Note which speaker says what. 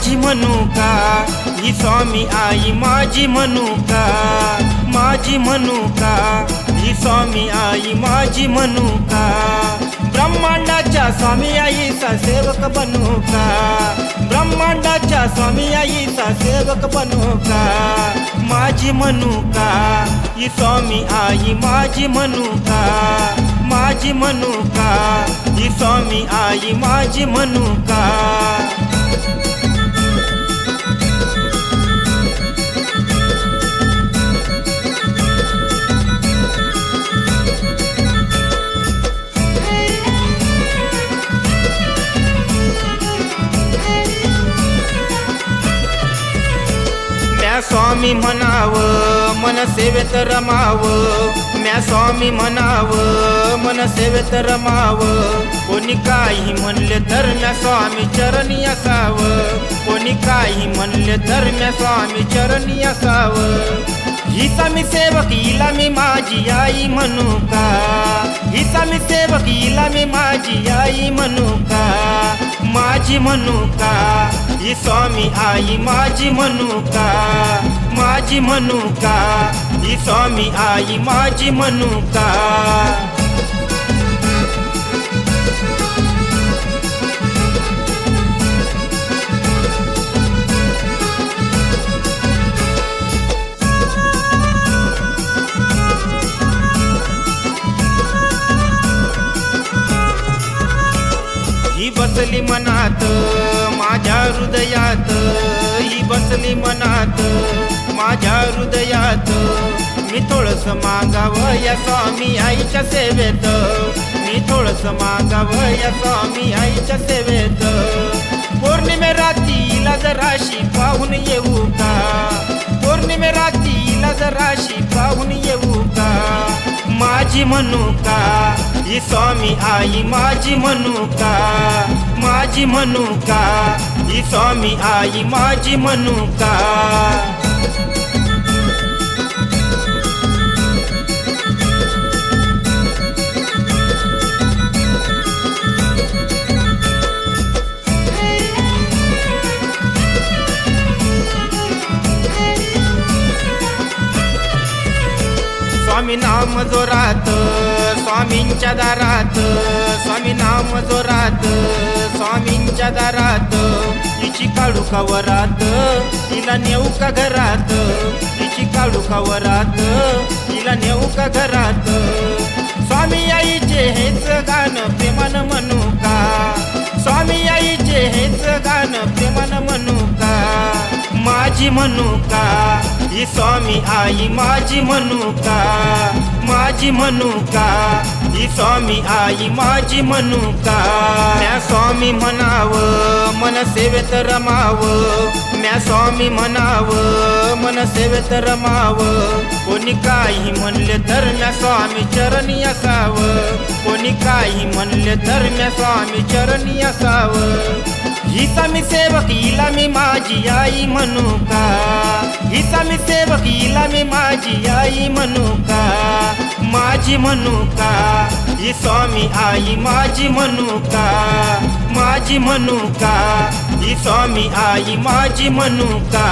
Speaker 1: माझी मनुका, ही स्वामी आई माझी मनुका, माझी मनुका, ही स्वामी आई माझी मनुका। ब्रह्मांडाच्या स्वामी आईचा सेवक बनू का, ब्रह्मांडाच्या स्वामी आईचा सेवक बनू का। माझी मनुका, ही स्वामी आई माझी मनुका, माझी मनुका, ही स्वामी आई माझी मनुका। म्या स्वामी म्हणावं मन सेवेत रमावं, म्या स्वामी म्हणावं मन सेवेत रमावं। कोणी काही म्हणले तर म्या स्वामी चरणी असावं, कोणी काही म्हणले तर म्या स्वामी चरणी असावं। हिचा मी सेवक हिला मी माझी आई म्हणू का, हिचा मी सेवक हिला मी माझी आई म्हणू का। माझी मनुका, ही स्वामी आई माझी मनुका, माझी मनुका, ही स्वामी आई माझी मनुका। ही बसली मनात माझ्या हृदयात, ही बसली मनात माझ्या हृदयात। मी थोडस मागावं या स्वामी आईच्या सेवेत, मी थोडस मागावं या स्वामी आईच्या सेवेत। पौर्णिमे रात्रीला जराशी पाहून येऊ का, पौर्णिमे रात्रीला जराशी पाहून येऊ का। माझी मनुका, ही स्वामी आई माझी मनुका, माझी मनुका, ही स्वामी आई माझी मनुका। स्वामी नाम जोरात स्वामींच्या दारात, स्वामी नाम जोरात स्वामींच्या दारात। हिची काढू का वरात, हिला नेऊ का घरात, हिची काढू का वरात, हिला नेऊ का घरात। स्वामी आईचे हेच गाणं प्रेमानं म्हणू का, स्वामी आईचे हेच गाणं प्रेमानं म्हणू का। माझी मनुका, ही स्वामी आई माझी मनुका, माझी मनुका, ही स्वामी आई माझी मनुका। म्या स्वामी म्हणावं मन सेवेत रमावं, म्या स्वामी म्हणावं मन सेवेत रमावं। कोणी काही म्हणले तर म्या स्वामी चरणी असावं, कोणी काही म्हणले तर म्या स्वामी चरणी असावं। हिचा मी सेवक हिला मी माझी आई म्हणू का, हिचा मी सेवक हिला मी माझी आई म्हणू का। माझी मनुका, ही स्वामी आई माझी मनुका, माझी मनुका, ही स्वामी आई माझी मनुका।